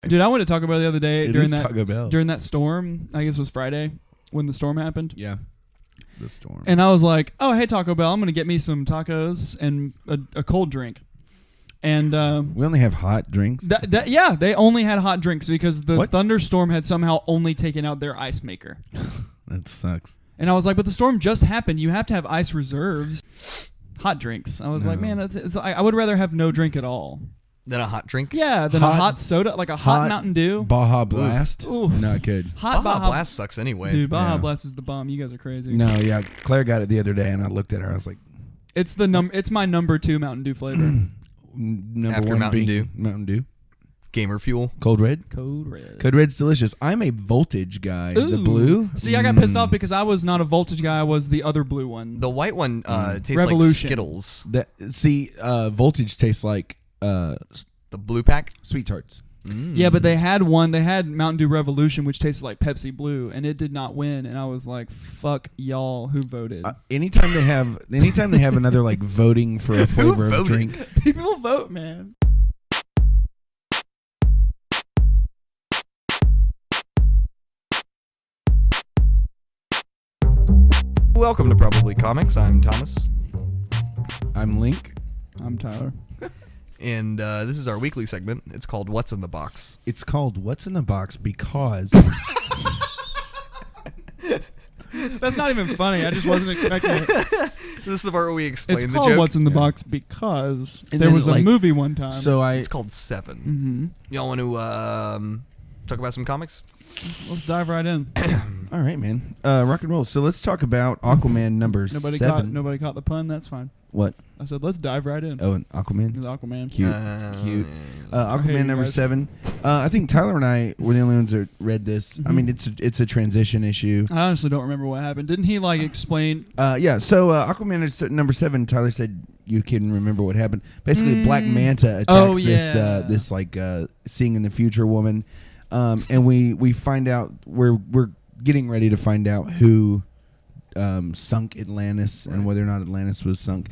Dude, I went to Taco Bell the other day during that storm. I guess it was Friday when the storm happened. Yeah, the storm. And I was like, "Oh, hey Taco Bell, I'm gonna get me some tacos and a cold drink." And we only have hot drinks. Yeah, they only had hot drinks because the thunderstorm had somehow only taken out their ice maker. That sucks. And I was like, "But the storm just happened. You have to have ice reserves." Hot drinks. I was like, "Man, I would rather have no drink at all." Than a hot drink? Yeah, than a hot soda, like a hot Mountain Dew. Baja Blast? Oof. Not good. Baja Blast sucks anyway. Dude, Baja Blast is the bomb. You guys are crazy. No, yeah. Claire got it the other day, and I looked at her. I was like... It's my number 2 Mountain Dew flavor. After Mountain Dew? Mountain Dew. Gamer Fuel. Cold Red? Cold Red. Cold Red's delicious. I'm a Voltage guy. Ooh. The blue? See, I got pissed off because I was not a Voltage guy. I was the other blue one. The white one tastes Revolution. like Skittles. Voltage tastes like... the blue pack? Sweet Tarts. Yeah, but they had Mountain Dew Revolution, which tasted like Pepsi Blue, and it did not win. And I was like, "Fuck y'all who voted." Anytime they have another like voting for a flavor of drink, people vote, man. Welcome to Probably Comics. I'm Thomas. I'm Linc. I'm Tyler. And this is our weekly segment. It's called What's in the Box. It's called What's in the Box because... That's not even funny. I just wasn't expecting it. This is the part where we explain the joke. It's called What's in the Box because there was a movie one time. It's called Seven. Mm-hmm. Y'all want to talk about some comics? Let's dive right in. All right, man. Rock and roll. So let's talk about Aquaman number 7. Nobody caught the pun. That's fine. What? I said, let's dive right in. Oh, and Aquaman? It's Aquaman. Cute. Aquaman number 7. I think Tyler and I were the only ones that read this. Mm-hmm. I mean, it's a transition issue. I honestly don't remember what happened. Didn't he, explain? Yeah, so Aquaman is number 7. Tyler said you can remember what happened. Basically, Black Manta attacks this seeing in the future woman. And we find out, we're getting ready to find out who... sunk Atlantis and whether or not Atlantis was sunk.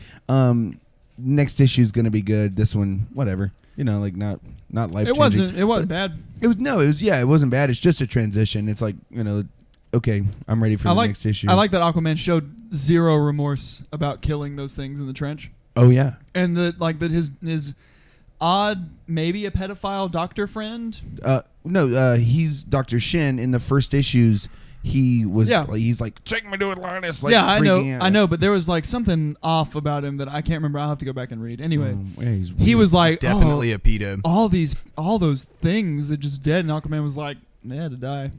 Next issue is going to be good. This one, whatever. Not life changing. It wasn't bad. It wasn't bad. It's just a transition. It's like, okay, I'm ready for the next issue. I like that Aquaman showed zero remorse about killing those things in the trench. Oh yeah. And that his odd, maybe a pedophile doctor friend. He's Dr. Shin in the first issues. He was he's like, take me to Atlantis. I know, but there was something off about him that I can't remember. I'll have to go back and read. Anyway, he was like, definitely a pedo. All those things that just dead, and Aquaman was like, they had to die.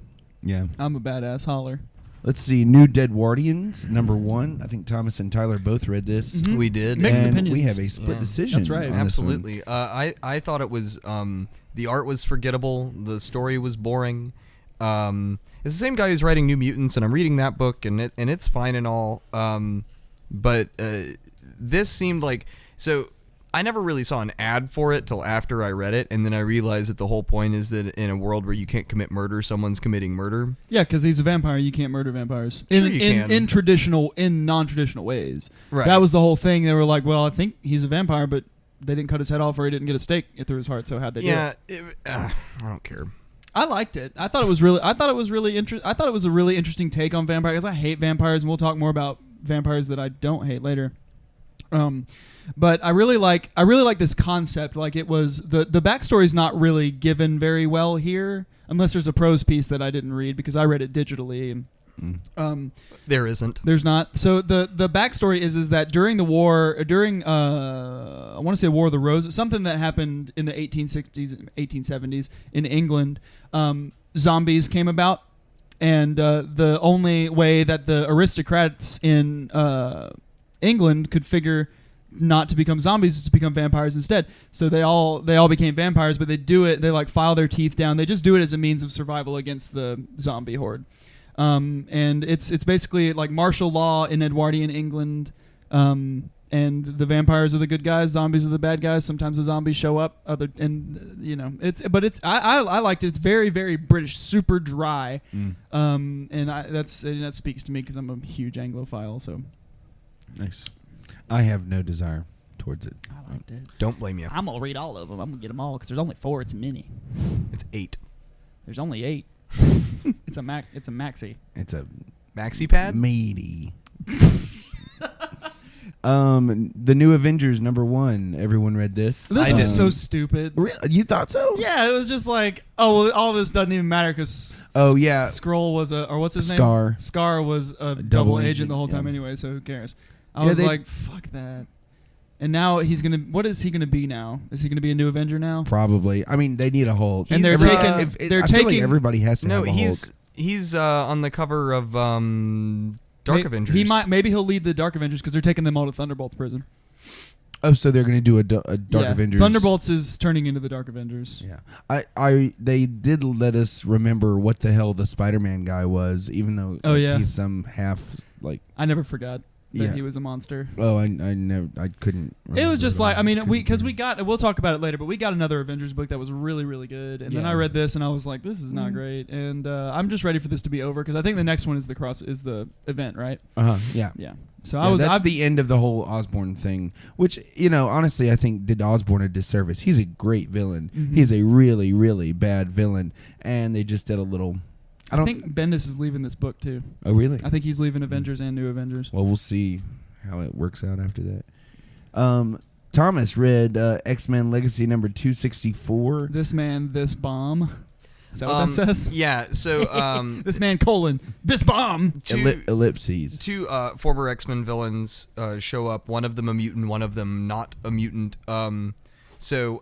Yeah, I'm a badass. Holler. Let's see, New Deadwardians number 1. I think Thomas and Tyler both read this. Mm-hmm. We did. Mixed opinions. We have a split decision. That's right. Absolutely. I thought it was the art was forgettable. The story was boring. It's the same guy who's writing New Mutants, and I'm reading that book, and it's fine and all. But this seemed like, so I never really saw an ad for it till after I read it, and then I realized that the whole point is that in a world where you can't commit murder, someone's committing murder. Yeah, because he's a vampire. You can't murder vampires in non-traditional ways. Right. That was the whole thing. They were like, well, I think he's a vampire, but they didn't cut his head off, or he didn't get a stake through his heart. So how'd they do it? I don't care. I liked it. I thought it was really interesting. I thought it was a really interesting take on vampires. I hate vampires, and we'll talk more about vampires that I don't hate later. But I really like this concept. Like, it was the backstory's not really given very well here, unless there's a prose piece that I didn't read because I read it digitally. There isn't. There's not. So the backstory is that during the war, I want to say War of the Roses, something that happened in the 1860s and 1870s in England, zombies came about, and the only way that the aristocrats in England could figure not to become zombies is to become vampires instead. So they all became vampires, but they do it. They file their teeth down. They just do it as a means of survival against the zombie horde. And it's basically like martial law in Edwardian England, and the vampires are the good guys, zombies are the bad guys. Sometimes the zombies show up. I liked it. It's very, very British, super dry, and that speaks to me because I'm a huge Anglophile. So nice. I have no desire to towards it. I liked it. Don't blame you. I'm gonna read all of them. I'm gonna get them all because there's only 4. It's a mini. It's 8. There's only 8. It's a maxi. It's a Maxi pad? meaty. The new Avengers #1. Everyone read this. This was so stupid. You thought so? Yeah, it was just like, oh, well, all this doesn't even matter because Skrull was or what's his name? Scar was a double agent the whole time anyway, so who cares? I was like, fuck that. And now what is he gonna be now? Is he gonna be a new Avenger now? Probably. I mean, they need a Hulk. And they're taking. I feel like everybody has to have a Hulk. He's on the cover of Dark Avengers. Maybe he'll lead the Dark Avengers because they're taking them all to Thunderbolts prison. Oh, so they're going to do a Dark Avengers. Thunderbolts is turning into the Dark Avengers. Yeah, they did let us remember what the hell the Spider-Man guy was, even though he's some half like. I never forgot that he was a monster. Oh, I couldn't. It was just like, I mean, we'll talk about it later, but we got another Avengers book that was really, really good, and then I read this and I was like, this is not great, and I'm just ready for this to be over because I think the next one is the event, right? Yeah. So that's the end of the whole Osborn thing, which honestly I think did Osborn a disservice. He's a great villain. Mm-hmm. He's a really, really bad villain, and they just did a little. I think Bendis is leaving this book too. Oh, really? I think he's leaving Avengers and New Avengers. Well, we'll see how it works out after that. Thomas read X-Men Legacy number 264. This man, this bomb. Is that what that says? Yeah. So this man, this bomb. Ellipses. 2 former X-Men villains show up. One of them a mutant. One of them not a mutant. So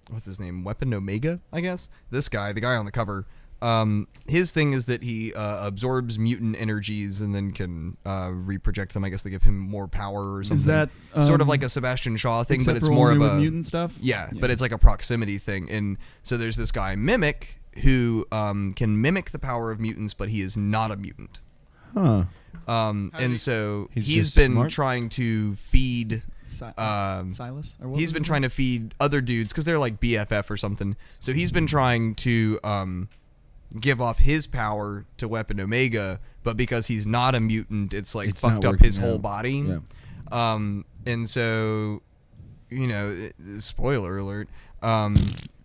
what's his name? Weapon Omega, I guess. This guy, the guy on the cover. His thing is that he absorbs mutant energies and then can reproject them. I guess they give him more power or something. Is that sort of like a Sebastian Shaw thing, but it's more of a mutant stuff? Yeah, but it's like a proximity thing. And so there's this guy Mimic who can mimic the power of mutants, but he is not a mutant. Huh. And so he's been smart? trying to feed Silas. Or what he's been trying to feed other dudes because they're like BFF or something. So he's been trying to give off his power to Weapon Omega, but because he's not a mutant, it's fucked up his whole body. Yeah. And so, spoiler alert,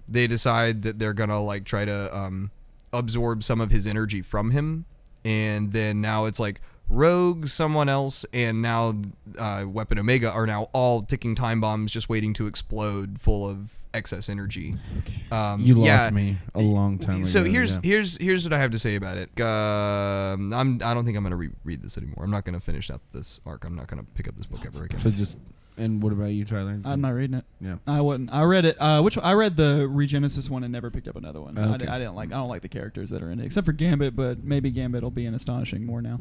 they decide that they're gonna try to absorb some of his energy from him, and then now it's like Rogue, someone else, and now Weapon Omega are now all ticking time bombs just waiting to explode full of excess energy. You lost me a long time ago. So here's what I have to say about it. I don't think I'm going to read this anymore. I'm not going to finish out this arc. I'm not going to pick up this book ever again. So and what about you, Tyler? I'm not reading it. Yeah, I wouldn't. I read it. I read the Regenesis one and never picked up another one. Okay. I don't like the characters that are in it, except for Gambit. But maybe Gambit will be in Astonishing more now.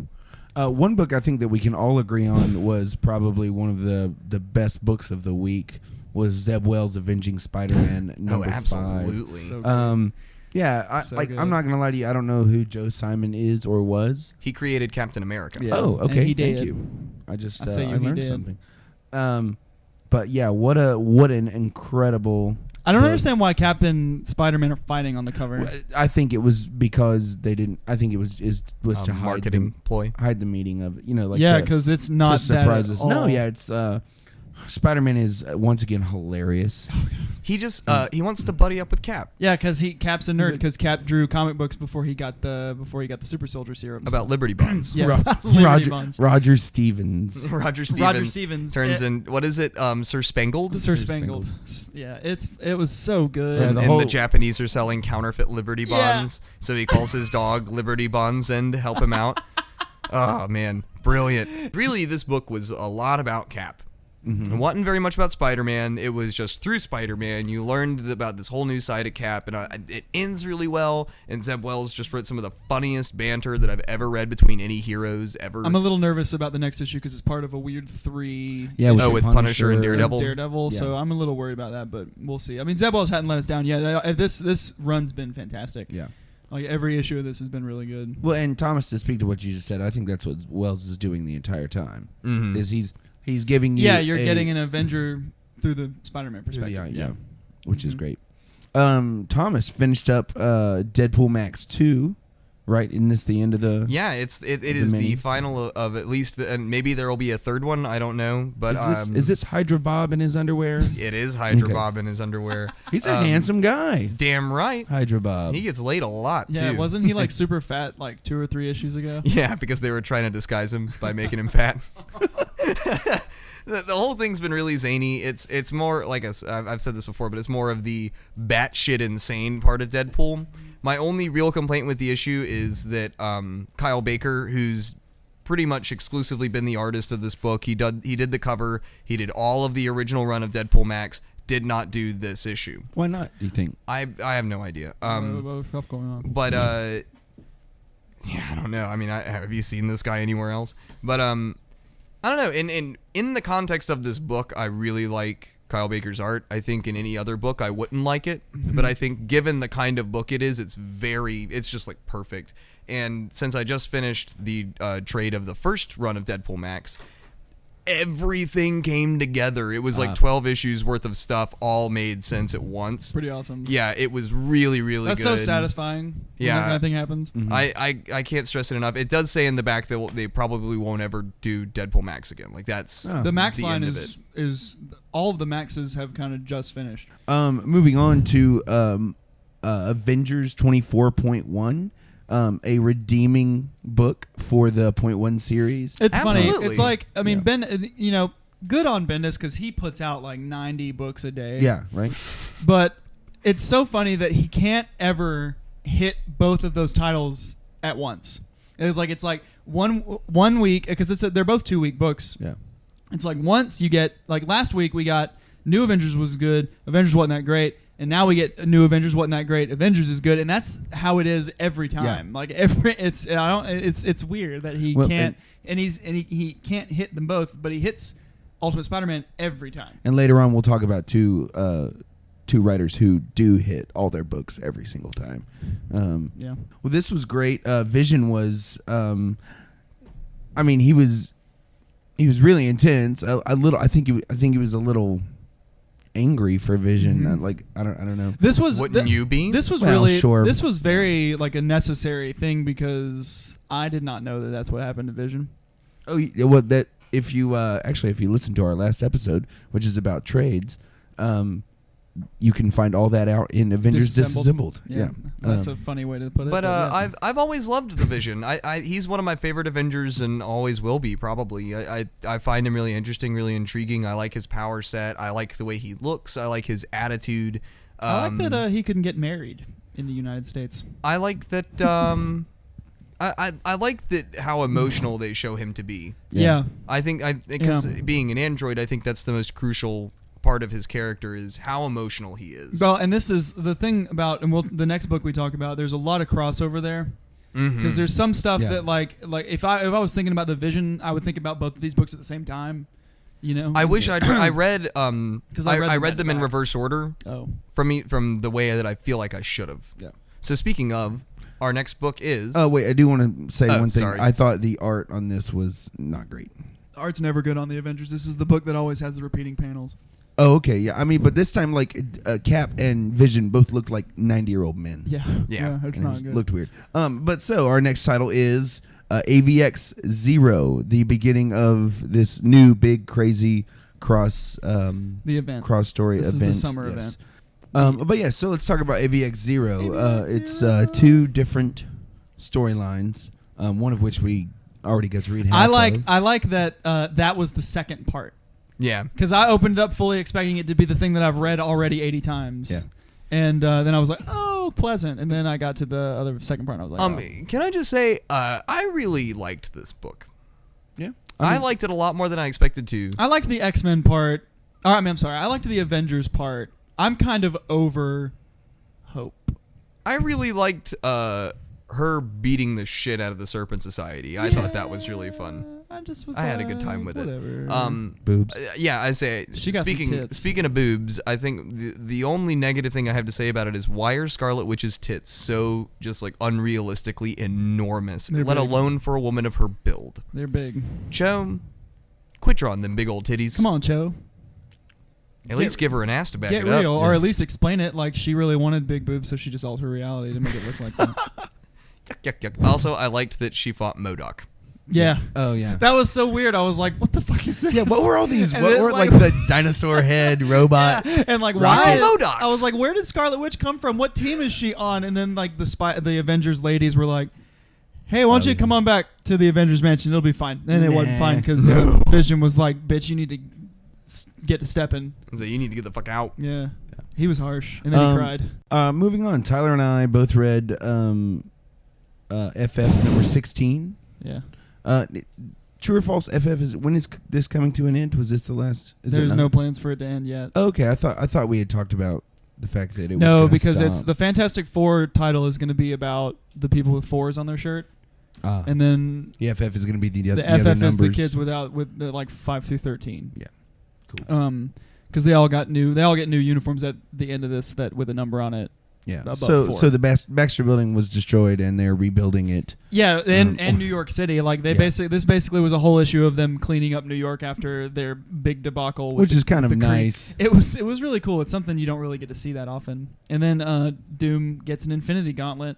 One book I think that we can all agree on was probably one of the best books of the week was Zeb Wells' Avenging Spider-Man number 5. Absolutely. So good. Yeah, good. I'm not gonna lie to you. I don't know who Joe Simon is or was. He created Captain America. Yeah. Oh, okay. He Thank did. you. I just I learned something. But yeah, what an incredible. I don't understand why Captain Spider-Man are fighting on the cover. I think it was because they didn't. I think it was to hide marketing ploy. Hide the meaning of because it's not to surprise that us. at all. No, yeah, it's Spider-Man is once again hilarious. He just he wants to buddy up with Cap. Yeah, because Cap's a nerd. Because Cap drew comic books before he got the Super Soldier serum About Liberty Bonds. Yeah, Liberty Bonds. Roger Stevens. Roger Stevens turns in what is it? Sir Spangled. Sir Spangled. Yeah, it was so good. And the Japanese are selling counterfeit Liberty Bonds, so he calls his dog Liberty Bonds in to help him out. Oh man, brilliant! Really, this book was a lot about Cap. Mm-hmm. It wasn't very much about Spider-Man. It was just through Spider-Man you learned about this whole new side of Cap, and it ends really well. And Zeb Wells just wrote some of the funniest banter that I've ever read between any heroes ever. I'm a little nervous about the next issue because it's part of a weird 3. Yeah, with Punisher and Daredevil. Yeah. So I'm a little worried about that, but we'll see. I mean, Zeb Wells hadn't let us down yet. This run's been fantastic. Yeah. Like every issue of this has been really good. Well, and Thomas, to speak to what you just said, I think that's what Wells is doing the entire time. Mm-hmm. Is he's giving you you're getting an Avenger through the Spider-Man perspective. Yeah, which is great. Thomas finished up Deadpool Max II right? Isn't this the end of the? Yeah, it is mini? the final of at least, and maybe there will be a third one. I don't know, but is this Hydra Bob in his underwear? It is Hydra Bob in his underwear. He's a handsome guy. Damn right. Hydra Bob. He gets laid a lot too. Yeah, wasn't he like super fat like 2 or 3 issues ago? Yeah, because they were trying to disguise him by making him fat. The whole thing's been really zany. It's more like I've said this before, but it's more of the batshit insane part of Deadpool. My only real complaint with the issue is that Kyle Baker, who's pretty much exclusively been the artist of this book, he did the cover, he did all of the original run of Deadpool Max, did not do this issue. Why not? Do you think? I have no idea. Stuff going on. But yeah, I don't know. I mean, have you seen this guy anywhere else? But I don't know. In the context of this book, I really like Kyle Baker's art. I think in any other book I wouldn't like it, but I think given the kind of book it is, it's just like perfect. And since I just finished the trade of the first run of Deadpool Max, everything came together. It was like 12 issues worth of stuff all made sense at once. Pretty awesome. Yeah, it was really, really That's good. so satisfying. Yeah. When that kind of thing happens. Mm-hmm. I can't stress it enough. It does say in the back that they probably won't ever do Deadpool Max again. Like that's The Max the line end of is all of the Maxes have kind of just finished. Moving on to Avengers 24.1. A redeeming book for the .1 series. It's Absolutely. funny. It's like, I mean, Yeah. Ben, good on Bendis because he puts out like 90 books a day. Yeah, right. But it's so funny that he can't ever hit both of those titles at once. It's like one week because they're both 2-week books. Yeah. It's like once you get like last week we got New Avengers was good, Avengers wasn't that great, and now we get New Avengers wasn't that great, Avengers is good, and that's how it is every time. Yeah. Like it's weird that he can't and he can't hit them both, but he hits Ultimate Spider-Man every time. And later on, we'll talk about two writers who do hit all their books every single time. Yeah. Well, this was great. Vision was, I mean, he was really intense. I think he was a little angry for Vision. Mm-hmm. I don't know. This was Wouldn't you be? This was Well, really sure. This was very like a necessary thing because I did not know that that's what happened to Vision. Oh, well, that if you listen to our last episode, which is about trades, you can find all that out in Avengers Disassembled. Yeah. That's a funny way to put it. But yeah. I've always loved the Vision. He's one of my favorite Avengers and always will be probably. I find him really interesting, really intriguing. I like his power set. I like the way he looks. I like his attitude. I like that he couldn't get married in the United States. I like that. I like that how emotional they show him to be. Yeah. I think because being an android, I think that's the most crucial part of his character is how emotional he is. Well, and this is the thing about, and the next book we talk about, there's a lot of crossover there. Because there's some stuff that like if I was thinking about the Vision, I would think about both of these books at the same time. You know, I wish I read I read them in back. reverse order. Oh, From the way that I feel like I should have. Yeah. So speaking of, our next book is. Oh wait, I do want to say one thing. Sorry. I thought the art on this was not great. art's never good on the Avengers. This is the book that always has the repeating panels. Oh, okay, yeah. I mean, but this time, like, Cap and Vision both looked like 90-year-old men. Yeah, Yeah. it's And not it good. looked weird. But so our next title is AVX Zero, the beginning of this new big crazy cross the event. cross story This is event. the summer Yes. event. But yeah, so let's talk about AVX Zero. AVX It's Zero. two different storylines, one of which we already got to read half of. I like that that was the second part. Yeah. Because I opened it up fully expecting it to be the thing that I've read already 80 times. Yeah. And then I was like, oh, pleasant. And then I got to the other second part and I was like, oh. Can I just say, I really liked this book. Yeah. I mean, liked it a lot more than I expected to. I liked the X-Men part. I'm sorry. I liked the Avengers part. I'm kind of over Hope. I really liked her beating the shit out of the Serpent Society. I thought that was really fun. I had a good time with whatever. it. boobs. Yeah, I say. She got some tits. Speaking of boobs, I think the only negative thing I have to say about it is why are Scarlet Witch's tits so just like unrealistically enormous, They're let big. alone for a woman of her build. They're big. Cho, quit drawing them big old titties. Come on, Cho. At least give her an ass to back Get it real. up. Or at least explain it like she really wanted big boobs, so she just altered reality to make it look like that. Yuck. Also, I liked that she fought MODOK. Yeah. Oh yeah. That was so weird. I was like, what the fuck is this? Yeah, what were all these? And What it's were like the dinosaur head robot? Yeah, and like Rocket why? MODOKs. I was like, where did Scarlet Witch come from? What team is she on? And then like the Avengers ladies were like, hey, why don't you come on back to the Avengers mansion? It'll be fine. And it wasn't fine because Vision was like, bitch, you need to get to stepping. So you need to get the fuck out. Yeah. He was harsh, and then he cried. Moving on, Tyler and I both read FF number 16. Yeah. True or false? FF is when is this coming to an end? Was this the last? There's no plans for it to end yet. Okay, I thought we had talked about the fact that it was no, gonna because stop. it's the Fantastic Four title is going to be about the people with fours on their shirt, and then the FF is going to be the the other FF numbers. is the kids with the like 5 through 13. Yeah, cool. Because they all get new uniforms at the end of this that with a number on it. Yeah. Above So 4. so the Baxter Building was destroyed and they're rebuilding it. Yeah, and New York City, like they basically was a whole issue of them cleaning up New York after their big debacle, Which is kind of nice. It was really cool. It's something you don't really get to see that often. And then Doom gets an Infinity Gauntlet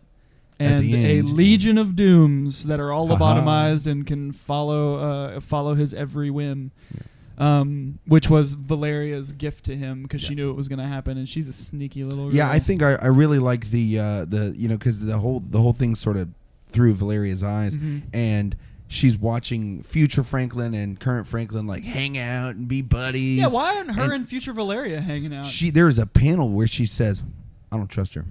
and a legion of Dooms that are all lobotomized and can follow his every whim. Yeah. Which was Valeria's gift to him because she knew it was going to happen, and she's a sneaky little girl. Yeah, I think I really like the because the whole thing sort of through Valeria's eyes, and she's watching future Franklin and current Franklin like hang out and be buddies. Yeah, why aren't her and future Valeria hanging out? There's a panel where she says, "I don't trust her.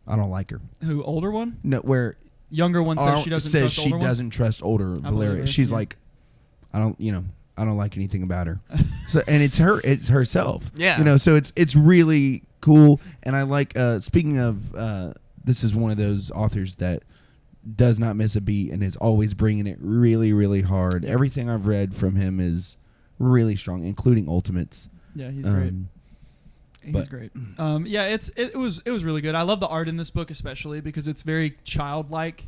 I don't like her." Who, older one? No, where Younger one says she doesn't trust older one? Valeria. She's like, I don't like anything about her. So and it's herself. Yeah. So it's really cool. And I like speaking of this is one of those authors that does not miss a beat and is always bringing it really, really hard. Everything I've read from him is really strong, including Ultimates. Yeah, he's great. He's great. Yeah, it was really good. I love the art in this book especially because it's very childlike.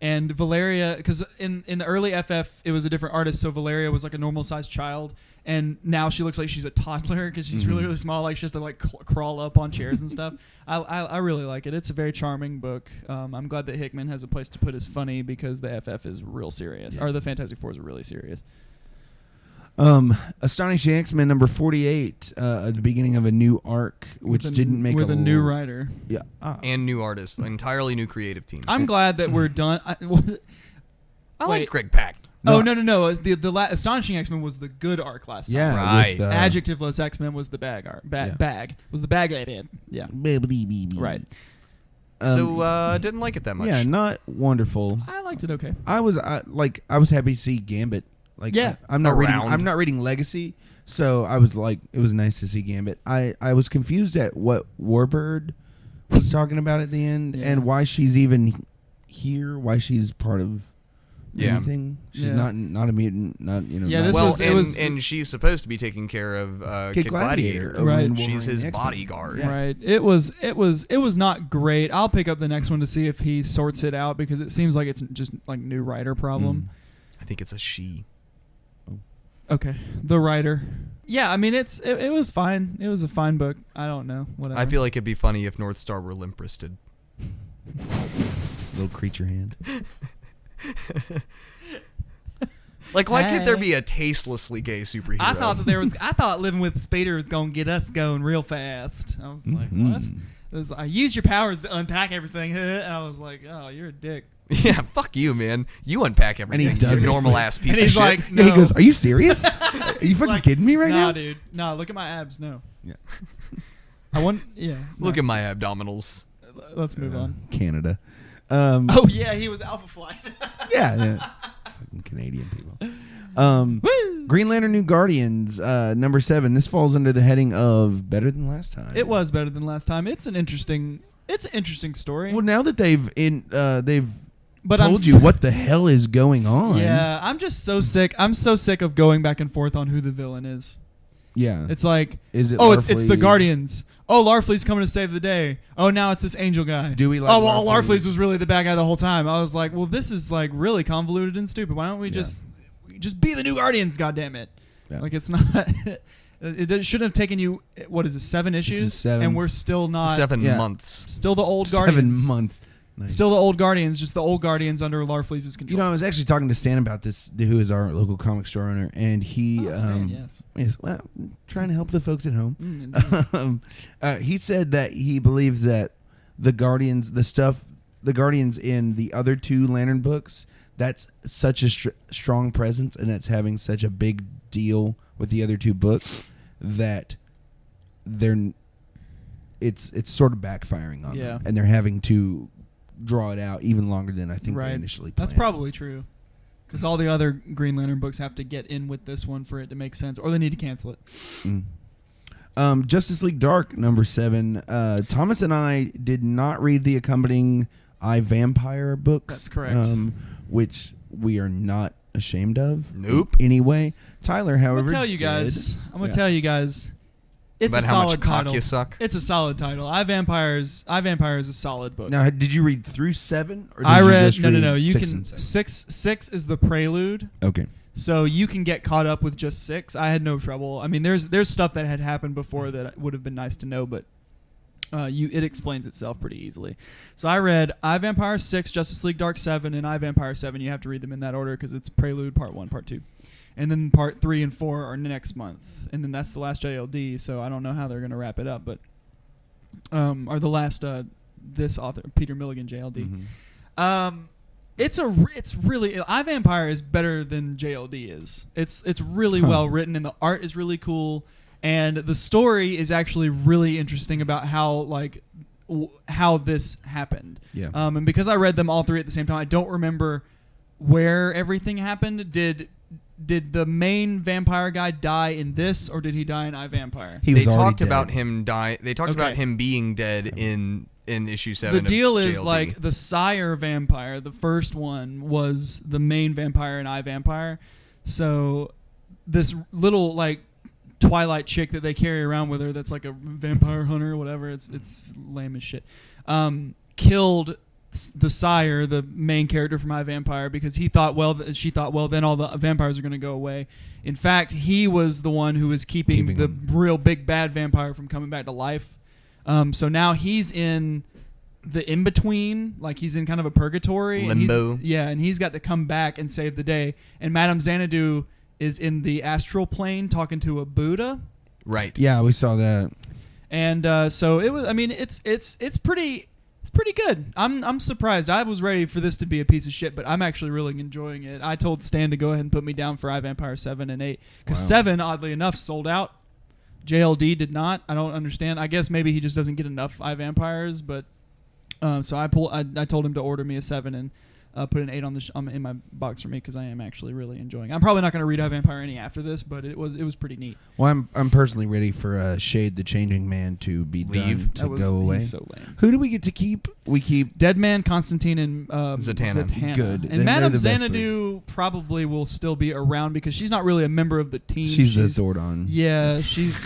And Valeria, because in the early FF, it was a different artist, so Valeria was like a normal-sized child, and now she looks like she's a toddler because she's really, really small, like she has to like crawl up on chairs and stuff. I really like it. It's a very charming book. I'm glad that Hickman has a place to put his funny because the FF is real serious, or the Fantastic Fours are really serious. Astonishing X-Men number 48, at the beginning of a new arc, which didn't make with a new writer. Yeah, And new artist, entirely new creative team. I'm glad that we're done. I like Greg Pak. No. Oh no! The Astonishing X-Men was the good arc last time. Yeah, right. with, Adjectiveless X-Men was the bag arc. Bag was the bag I did. Yeah. Right. So didn't like it that much. Yeah, not wonderful. I liked it okay. I was happy to see Gambit. Like, yeah, I'm not reading Legacy, so I was like, it was nice to see Gambit. I was confused at what Warbird was talking about at the end and why she's even here, why she's part of anything. She's not a mutant, not and she's supposed to be taking care of Kid Gladiator. Right. She's his bodyguard. Yeah. Right. It was not great. I'll pick up the next one to see if he sorts it out because it seems like it's just like new writer problem. I think it's a she. Okay, the writer. Yeah, I mean it was fine. It was a fine book. I don't know. Whatever. I feel like it'd be funny if North Star were limp-wristed. Little creature hand. Like, why can't there be a tastelessly gay superhero? I thought living with Speeder was gonna get us going real fast. I was like, what? I use your powers to unpack everything. And I was like, oh, you're a dick. Yeah, fuck you, man. You unpack everything. And he does. You normal ass piece and of he's shit. like, no. Yeah, he goes, are you serious? Are you fucking kidding me right now? Nah, dude. Nah, look at my abs. No. Yeah. I want. Yeah. Look at my abdominals. Let's move on. Canada. Oh yeah, he was Alpha Flight. yeah. Fucking Canadian people. Green Lantern New Guardians, number 7. This falls under the heading of better than last time. It was better than last time. It's an interesting story. Well, now that they've But told you what the hell is going on. Yeah, I'm just so sick. I'm so sick of going back and forth on who the villain is. Yeah. It's like, is it it's the Guardians. Oh, Larfleeze coming to save the day. Oh, now it's this angel guy. Do we like Larfleeze was really the bad guy the whole time. I was like, well, this is like really convoluted and stupid. Why don't we just be the new Guardians, goddammit? Yeah. Like it's not it shouldn't have taken you, what is it, 7 issues? It's 7. And we're still not 7 months. Still the old Guardians. 7 months. Nice. Still the old Guardians, just the old Guardians under Larfleeze's control. You know, I was actually talking to Stan about this, who is our local comic store owner, and he, Stan, yes. well, trying to help the folks at home. Indeed. He said that he believes that the Guardians in the other two Lantern books, that's such a strong presence, and that's having such a big deal with the other two books that it's sort of backfiring on them, and they're having to draw it out even longer than I think they initially planned. That's probably true. Because all the other Green Lantern books have to get in with this one for it to make sense, or they need to cancel it. Justice League Dark, number 7. Thomas and I did not read the accompanying I, Vampire books. That's correct. Which we are not ashamed of. Nope. Anyway, Tyler, however, I'm going to tell you guys. It's about a how solid much cock title. you suck. It's a solid title. I, Vampire is a solid book. Now, did you read through 7? Or did I you read just read no. You 6 can and 7? 6 is the prelude. Okay. So you can get caught up with just 6. I had no trouble. I mean, there's stuff that had happened before that would have been nice to know, but it explains itself pretty easily. So I read I, Vampire 6, Justice League Dark 7, and I, Vampire 7. You have to read them in that order because it's prelude, part 1, part 2. And then part 3 and 4 are next month. And then that's the last JLD, so I don't know how they're going to wrap it up, but or the last this author, Peter Milligan JLD. Mm-hmm. It's really I, Vampire is better than JLD is. It's really well written, and the art is really cool, and the story is actually really interesting about how this happened. Yeah. And because I read them all 3 at the same time, I don't remember where everything happened. Did the main vampire guy die in this, or did he die in I, Vampire? They talked dead. about him die. They talked about him being dead in issue 7. The deal of is JLD. like the sire vampire, the first one, was the main vampire in I, Vampire. So this little Twilight chick that they carry around with her, that's like a vampire hunter or whatever. It's lame as shit. Killed the sire, the main character from I, Vampire, because she thought, then all the vampires are going to go away. In fact, he was the one who was keeping the him. real big bad vampire from coming back to life. So now he's in the in-between, he's in kind of a purgatory. Limbo. And he's got to come back and save the day. And Madame Xanadu is in the astral plane talking to a Buddha. Right. Yeah, we saw that. And so it was. I mean, it's pretty good. I'm surprised. I was ready for this to be a piece of shit, but I'm actually really enjoying it. I told Stan to go ahead and put me down for I, Vampire 7 and 8 because 7, oddly enough, sold out. JLD did not. I don't understand. I guess maybe he just doesn't get enough I, Vampires, but so I told him to order me a 7 and put an 8 in my box for me because I am actually really enjoying it. I'm probably not going to read I, Vampire any after this, but it was pretty neat. Well, I'm personally ready for Shade the Changing Man to be done, to go away. He's so lame. Who do we get to keep? We keep Deadman, Constantine, and Zatanna. Good. And Madame Xanadu probably will still be around because she's not really a member of the team. She's the Zordon. Yeah, she's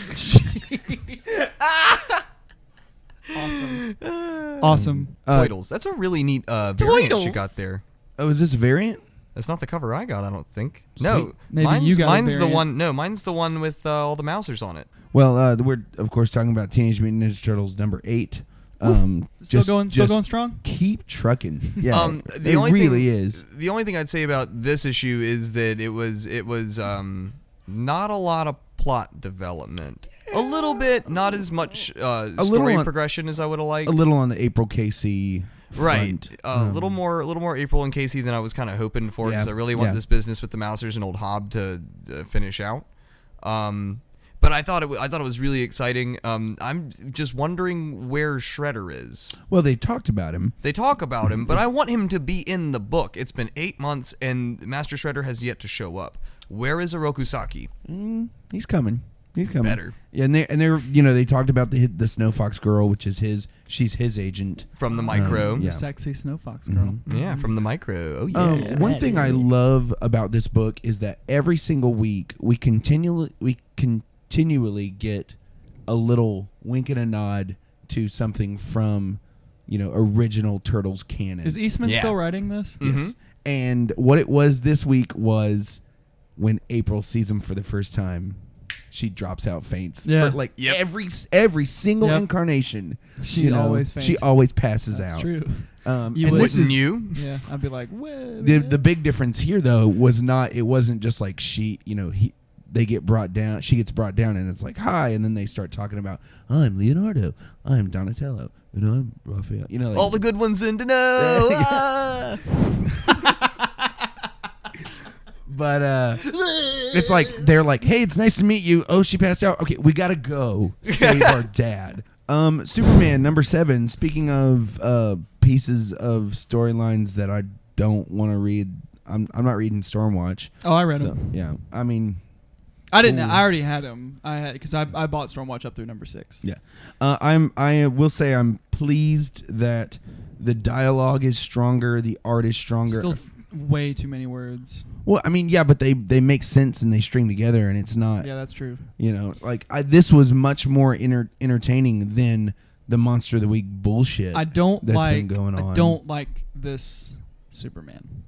awesome. Toidles. That's a really neat variant you got there. Oh, is this a variant? That's not the cover I got, I don't think. Sweet. No, Maybe you got a mine's the variant. one. No, mine's the one with all the Mousers on it. Well, we're of course talking about Teenage Mutant Ninja Turtles number 8. Still going strong. Keep trucking. Yeah, The it only really thing, is. The only thing I'd say about this issue is that it was not a lot of plot development. A little bit, not as much story progression as I would have liked. A little on the April Casey Right, front. a little more April and Casey than I was kind of hoping for because I really want this business with the Mousers and Old Hob to finish out. But I thought it was really exciting. I'm just wondering where Shredder is. Well, they talked about him. They talk about him, but I want him to be in the book. It's been 8 months, and Master Shredder has yet to show up. Where is Oroku Saki? He's coming. He's coming. Better. Yeah, and they're they talked about the Snow Fox girl, which is she's his agent From the Micro. Yeah. The sexy Snow Fox girl. Yeah, from the Micro. Oh, yeah. One thing I love about this book is that every single week we continually get a little wink and a nod to something from original Turtles canon. Is Eastman still writing this? Yes. And what it was this week was when April sees him for the first time. she drops out, faints. Yeah. For, like every single incarnation, she always faints. She always passes That's out. true. And Wouldn't you? Yeah, I'd be like, what? The big difference here though was not. It wasn't just like they get brought down. She gets brought down, and it's like hi, and then they start talking about I'm Leonardo, I'm Donatello, and I'm Raphael. Like, all the good ones in to know. But it's like they're like, hey, it's nice to meet you. Oh, she passed out. Okay, we gotta go save our dad. Superman number 7. Speaking of pieces of storylines that I don't want to read, I'm not reading Stormwatch. Oh, I read them. Yeah, I mean, I didn't. I already had them. I had because I bought Stormwatch up through number 6. Yeah, I will say I'm pleased that the dialogue is stronger, the art is stronger. Still way too many words. Well, I mean, yeah, but they make sense and they string together, and it's not. Yeah, that's true. This was much more entertaining than the Monster of the Week bullshit. I don't that's like. been going on. I don't like this Superman.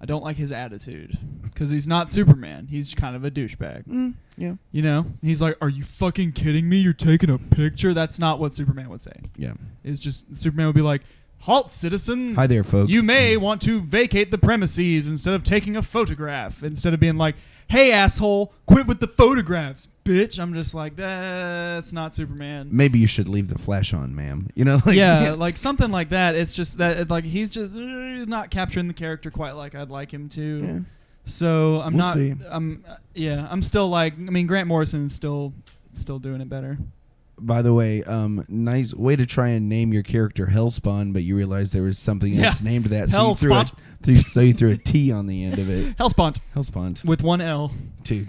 I don't like his attitude because he's not Superman. He's kind of a douchebag. Yeah. He's like, "Are you fucking kidding me? You're taking a picture." That's not what Superman would say. Yeah. It's just Superman would be like, "Halt, citizen! Hi there, folks. You may want to vacate the premises instead of taking a photograph." Instead of being like, "Hey, asshole, quit with the photographs, bitch." I'm just like, that's not Superman. Maybe you should leave the flash on, ma'am. Like something like that. It's just that like he's just he's not capturing the character quite like I'd like him to. Yeah. So I'm We'll not. see. I'm still like. I mean, Grant Morrison is still doing it better. By the way, nice way to try and name your character Hellspawn, but you realized there was something else named that. So you threw a T on the end of it. Hellspawn with one L. Dude,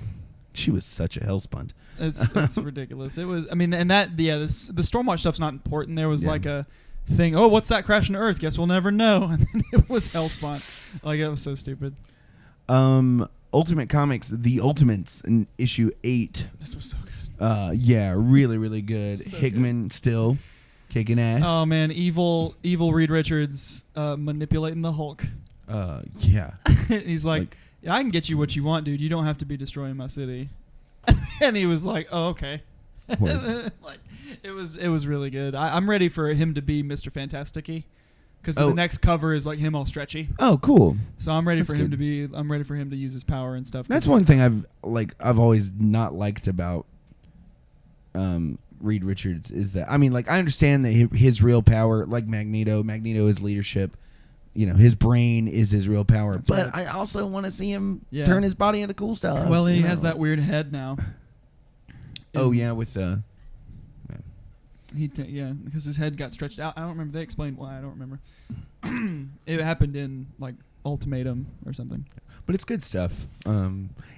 she was such a Hellspawn. It's ridiculous. It was. I mean, and that the Stormwatch stuff's not important. There was like a thing. Oh, what's that crashing to Earth? Guess we'll never know. And then it was Hellspawn. Like, it was so stupid. Ultimate Comics, The Ultimates in issue 8. This was so good. Yeah, really, really good. So Hickman still kicking ass. Oh man, evil Reed Richards manipulating the Hulk. Yeah. He's like, I can get you what you want, dude. You don't have to be destroying my city. And he was like, oh, okay. Like, it was really good. I'm ready for him to be Mr. Fantastic-y. Because the next cover is like him all stretchy. Oh, cool. So I'm ready That's for him good. to be. I'm ready for him to use his power and stuff. That's one thing I've always not liked about Reed Richards is that I understand that his real power, like Magneto is leadership. His brain is his real power. That's but right. I also want to see him turn his body into cool stuff. Well, he has that weird head now. Oh yeah, with because his head got stretched out. I don't remember. They explained why. I don't remember. It happened in like Ultimatum or something. But it's good stuff.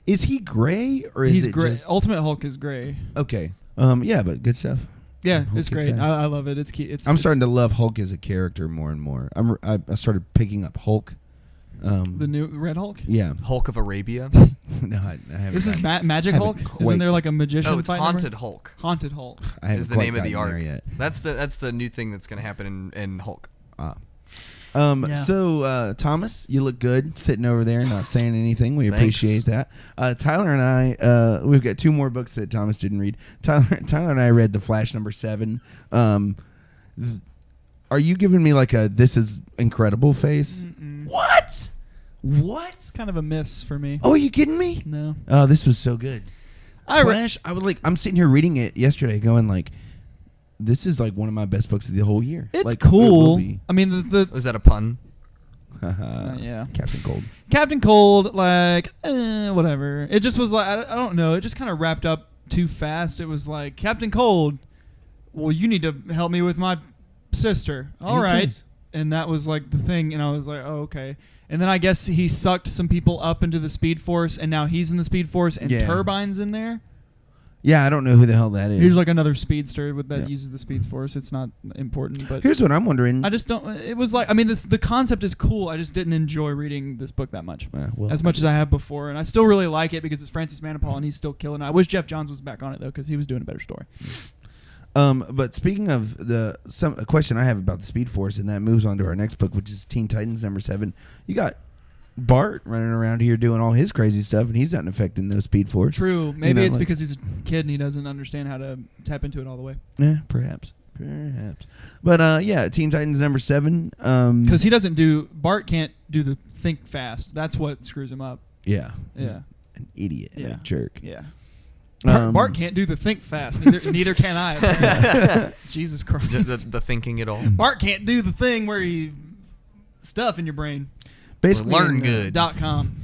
Is he gray or is he's it gray? just... Ultimate Hulk is gray. Okay. Yeah, but good stuff. Yeah, Hulk it's great. kicks ass. I love it. It's key. I'm starting to love Hulk as a character more and more. I started picking up Hulk. The new Red Hulk. Yeah. Hulk of Arabia. No, I haven't. This is Magic Hulk. Isn't there like a magician? No, it's fight Haunted number? Hulk. Haunted Hulk I haven't is the quite name of the gotten there arc. yet. That's the new thing that's going to happen in Hulk. Yeah. So Thomas, you look good sitting over there, not saying anything. We Thanks. appreciate that. Tyler and I, we've got 2 more books that Thomas didn't read. Tyler and I read The Flash #7. Are you giving me like a "this is incredible" face? Mm-mm. What? It's kind of a miss for me. Oh, are you kidding me? No. Oh, this was so good. Flash. I was like, I'm sitting here reading it yesterday, going like, this is like one of my best books of the whole year. It's like, cool. It I mean, the Was that a pun? yeah. Captain Cold. Like, whatever. It just was like, I don't know. It just kind of wrapped up too fast. It was like, Captain Cold, well, you need to help me with my sister. All right. And that was like the thing. And I was like, oh, okay. And then I guess he sucked some people up into the Speed Force, and now he's in the Speed Force, and Turbine's in there. Yeah, I don't know who the hell that is. He's like another speedster that uses the Speed Force. It's not important, but here's what I'm wondering. I just don't. It was like, I mean, the concept is cool. I just didn't enjoy reading this book that much, as much as I have before, and I still really like it because it's Francis Manapul and he's still killing it. I wish Jeff Johns was back on it though, because he was doing a better story. But speaking of a question I have about the Speed Force, and that moves on to our next book, which is Teen Titans #7. You got Bart running around here doing all his crazy stuff, and he's not affecting no Speed Force. True. Maybe it's because he's a kid and he doesn't understand how to tap into it all the way. Yeah, perhaps. But Teen Titans number 7. Because Bart can't do the think fast. That's what screws him up. Yeah. Yeah. He's an idiot and a jerk. Yeah. Bart can't do the think fast. Neither can I. Jesus Christ. The thinking it all. Bart can't do the thing where he stuff in your brain. Basically, LearnGood.com.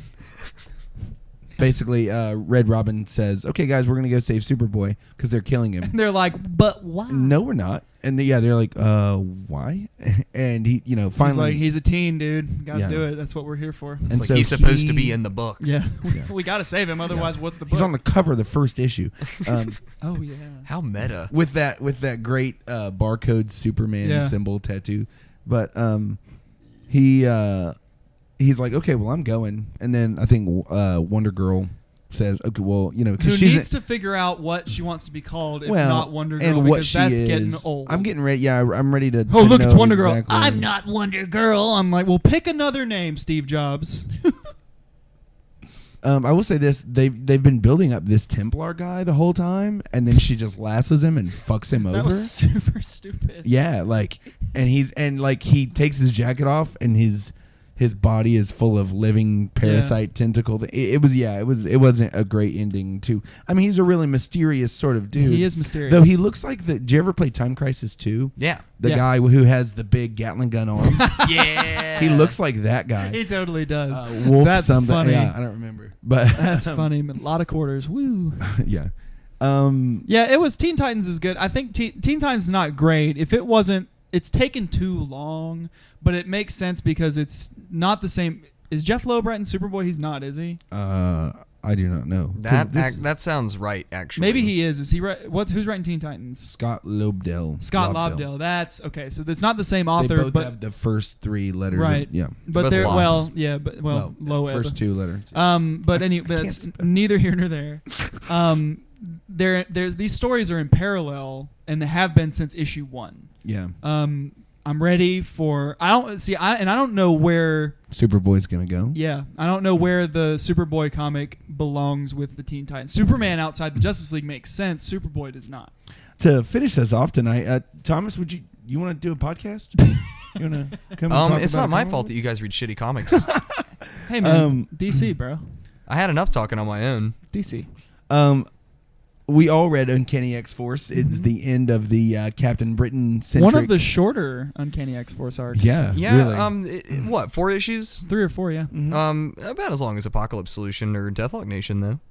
Basically, Red Robin says, "Okay, guys, we're gonna go save Superboy because they're killing him." And they're like, "But why?" No, we're not. And they're like, "Why?" And he, finally, he's like, "He's a teen, dude. Got to do it. That's what we're here for." It's like he's supposed to be in the book. Yeah, we got to save him. Otherwise, what's the book? He's on the cover of the first issue. Oh yeah. How meta. With that great barcode Superman symbol tattoo, but he's like, okay, well, I'm going. And then I think Wonder Girl says, okay, well, because she needs to figure out what she wants to be called, if not Wonder Girl, and because that's getting old. I'm getting ready. Yeah, I'm ready to. Oh, look, it's Wonder Girl. Exactly. I'm not Wonder Girl. I'm like, well, pick another name, Steve Jobs. I will say this: they've been building up this Templar guy the whole time, and then she just lassos him and fucks him over. That was super stupid. Yeah, he takes his jacket off, and his body is full of living parasite tentacle. It wasn't a great ending to. I mean, he's a really mysterious sort of dude. He is mysterious. Though he looks like did you ever play Time Crisis 2? Yeah. The guy who has the big Gatling gun arm. Yeah. He looks like that guy. He totally does. Wolf That's something. funny. Yeah, I don't remember. But that's funny. A lot of quarters. Woo. Yeah. It was Teen Titans is good. I think Teen Titans is not great. If it wasn't, it's taken too long, but it makes sense because it's not the same. Is Jeff Loeb writing Superboy? He's not, is he? I do not know. That sounds right, actually. Maybe he is. Is he who's writing Teen Titans? Scott Lobdell. Scott Lobdell. That's okay. So it's not the same author. They both have the first 3 letters. Right. Yeah. But they're Loeb. First 2 letters. But that's neither here nor there. There's these stories are in parallel and they have been since issue 1. Yeah. I'm ready for. I don't know where Superboy's gonna go. Yeah, I don't know where the Superboy comic belongs with the Teen Titans. Superman outside the Justice League makes sense. Superboy does not. To finish us off tonight, Thomas, would you want to do a podcast? You want to come? And talk it's about not my fault that you guys read shitty comics. Hey man, DC, bro. I had enough talking on my own. DC. We all read Uncanny X-Force. It's the end of the Captain Britain-centric. One of the shorter Uncanny X-Force arcs. Yeah, really. What, 4 issues? 3 or 4, yeah. Mm-hmm. About as long as Apocalypse Solution or Deathlock Nation, though.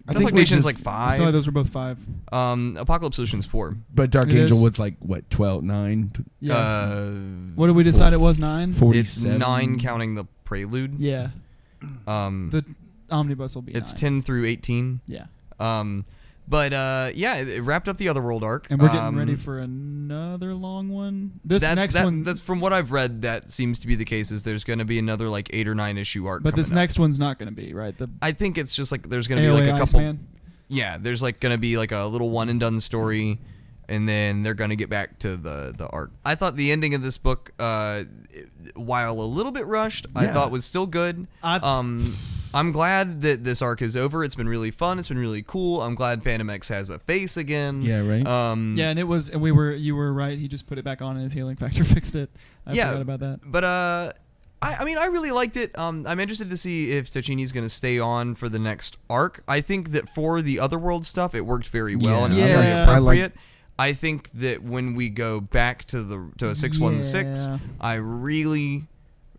I think Deathlock Nation's like 5. I feel like those were both 5. Apocalypse Solution's 4. But Dark Angel was like, what, 12, 9? Yeah. What did we decide it was, 9? 47. It's 9 counting the prelude. Yeah. The omnibus will be It's 9. 10 through 18. Yeah. It wrapped up the Otherworld arc. And we're getting ready for another long one. That's from what I've read, that seems to be the case, is there's going to be another like 8 or 9 issue arc. But this next one's not going to be, right? I think it's just like there's going to be AOA like a couple. Iceman? Yeah, there's like going to be like a little one and done story, and then they're going to get back to the arc. I thought the ending of this book, while a little bit rushed, I thought was still good. I'm glad that this arc is over. It's been really fun. It's been really cool. I'm glad Phantom X has a face again. Yeah, right. And you were right. He just put it back on and his healing factor fixed it. I forgot about that. But I mean, I really liked it. I'm interested to see if Tocchini's going to stay on for the next arc. I think that for the Otherworld stuff, it worked very well and it was very appropriate. I think that when we go back to 616, I really,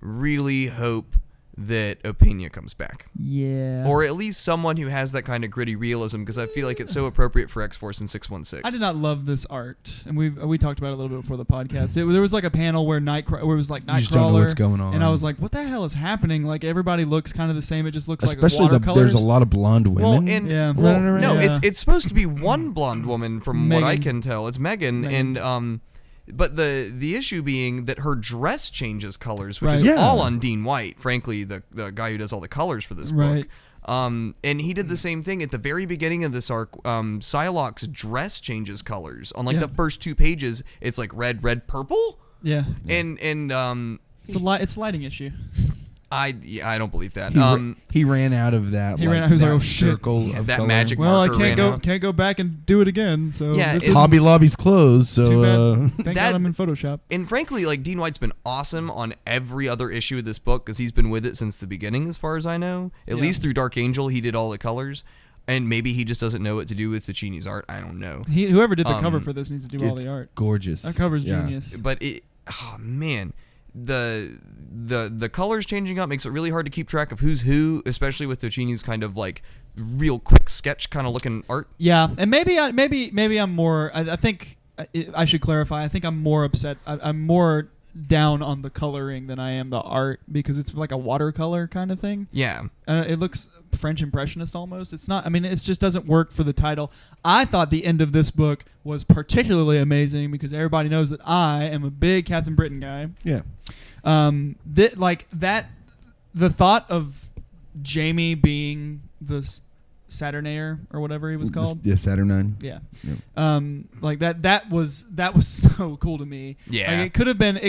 really hope that Opeña comes back. Yeah. Or at least someone who has that kind of gritty realism, because I feel like it's so appropriate for X-Force and 616. I did not love this art, and we talked about it a little bit before the podcast. There was like a panel where where it was like Nightcrawler. You just don't know what's going on. And I was like, what the hell is happening? Like everybody looks kind of the same. It just looks especially like watercolors. there's a lot of blonde women. It's supposed to be one blonde woman from what I can tell. It's Megan. And but the issue being that her dress changes colors, which is all on Dean White, frankly, the guy who does all the colors for this book. And he did the same thing at the very beginning of this arc. Psylocke's dress changes colors. On like the first 2 pages, it's like red, purple. Yeah. And it's a lighting issue. I don't believe that. He ran out of that. He ran out. He was like, "Oh, shit." Circle of that color. magic Well, I marker can't go back and do it again. So Yeah, this it- is Hobby Lobby's closed, so too bad. Thank that- God I'm in Photoshop. And frankly, like Dean White's been awesome on every other issue of this book because he's been with it since the beginning, as far as I know. At least through Dark Angel, he did all the colors. And maybe he just doesn't know what to do with Ticini's art. I don't know. Whoever did the cover for this needs to do all the art. gorgeous. That cover's genius. But oh man, the colors changing up makes it really hard to keep track of who's who, especially with Ticini's kind of like real quick sketch kind of looking art. Yeah, and maybe I'm more. I think I should clarify. I think I'm more upset. I'm more down on the coloring than I am the art because it's like a watercolor kind of thing. Yeah. It looks French Impressionist almost. It's not. I mean, it just doesn't work for the title. I thought the end of this book was particularly amazing because everybody knows that I am a big Captain Britain guy. Yeah. The thought of Jamie being the Saturnaire or whatever he was called. Yeah, Saturnine. Yeah. Yep. Like that was so cool to me. Yeah. Like it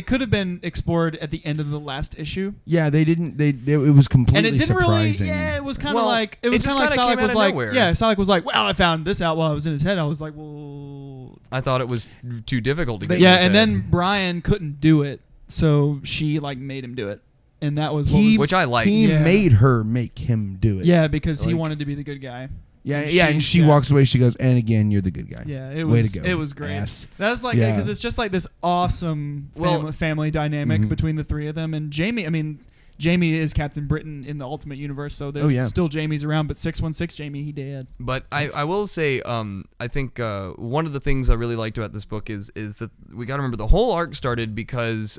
could have been explored at the end of the last issue. Yeah, they didn't. It was completely And it didn't surprising. really. Yeah, it was kind of Well, like it just Salak kinda came was out of like. nowhere. Yeah, Salak was like, well, I found this out while I was in his head. I was like, well. I thought it was too difficult to get. Yeah, in his and head. then Brian couldn't do it, so she like made him do it, and that was what Which I liked. He Yeah. made her make him do it. Yeah, because he Like- wanted to be the good guy. Yeah, And yeah. And she yeah. walks away. She goes, and again, you're the good guy. Yeah, it Way was. to go, It was great. ass. That's like Yeah. because it's just like this awesome Well- family dynamic Mhm. between the three of them. And Jamie, I mean, Jamie is Captain Britain in the Ultimate Universe, so there's still Jamie's around. But 616 Jamie, he dead. But I will say, I think one of the things I really liked about this book is that we got to remember the whole arc started because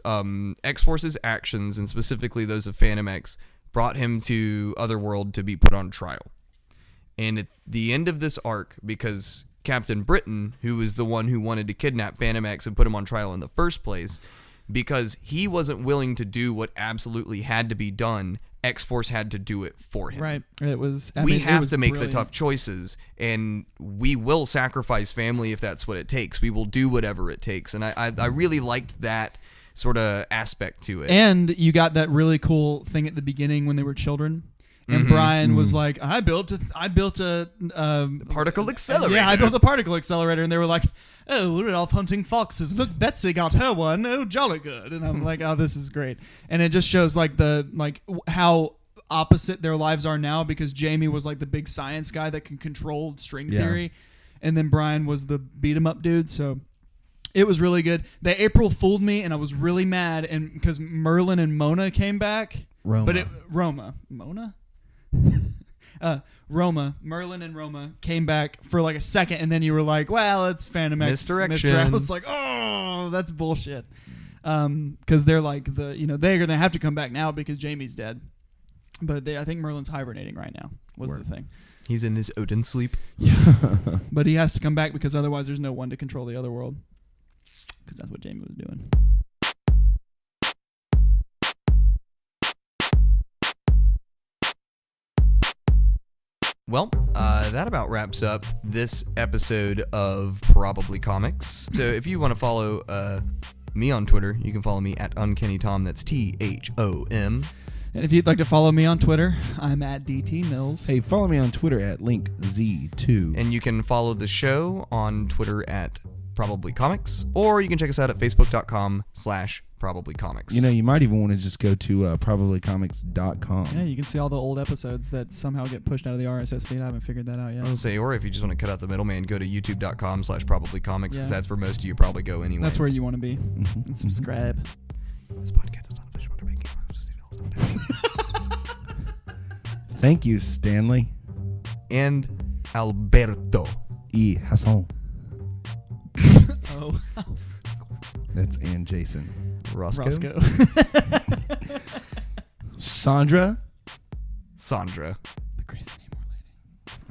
X-Force's actions, and specifically those of Phantom X, brought him to Otherworld to be put on trial. And at the end of this arc, because Captain Britain, who was the one who wanted to kidnap Phantom X and put him on trial in the first place, because he wasn't willing to do what absolutely had to be done, X-Force had to do it for him. Right. It was. We have to make the tough choices, and we will sacrifice family if that's what it takes. We will do whatever it takes. And I really liked that sort of aspect to it. And you got that really cool thing at the beginning when they were children. And Brian was like, I built a particle accelerator. Yeah, I built a particle accelerator, and they were like, "Oh, we're off hunting foxes. Look, Betsy got her one. Oh, jolly good." And I'm like, "Oh, this is great." And it just shows like how opposite their lives are now because Jamie was like the big science guy that can control string theory, and then Brian was the beat 'em up dude. So it was really good. The April fooled me, and I was really mad, and because Merlin and Mona came back, Merlin and Roma came back for like a second, and then you were like, "Well, it's Phantom X." Misdirection. I was like, "Oh, that's bullshit," because they're like they're gonna have to come back now because Jamie's dead. But I think Merlin's hibernating right now. Was the thing. He's in his Odin sleep. But he has to come back because otherwise there's no one to control the other world. Because that's what Jamie was doing. Well, that about wraps up this episode of Probably Comics. So if you want to follow me on Twitter, you can follow me at Uncanny Tom. That's THOM. And if you'd like to follow me on Twitter, I'm at DT Mills. Hey, follow me on Twitter at LincZ2. And you can follow the show on Twitter at Probably Comics, or you can check us out at Facebook.com/ProbablyComics. You know, you might even want to just go to probablycomics.com. Yeah, you can see all the old episodes that somehow get pushed out of the RSS feed. I haven't figured that out yet. I was gonna say, or if you just want to cut out the middleman, go to YouTube.com/ProbablyComics, because that's where most of you probably go anyway. That's where you want to be. And subscribe. This podcast is not official. Thank you, Stanley. And Alberto. E. Hasson. Oh, That's Ann Jason. Roscoe. Sandra. Sandra. The crazy Namor lady.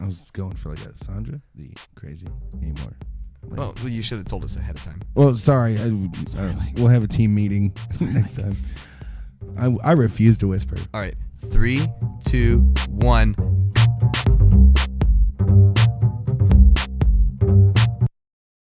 I was going for like a Sandra, the crazy Namor. Well, you should have told us ahead of time. Well, sorry. Link. We'll have a team meeting next time. I refuse to whisper. All right. 3, 2, 1.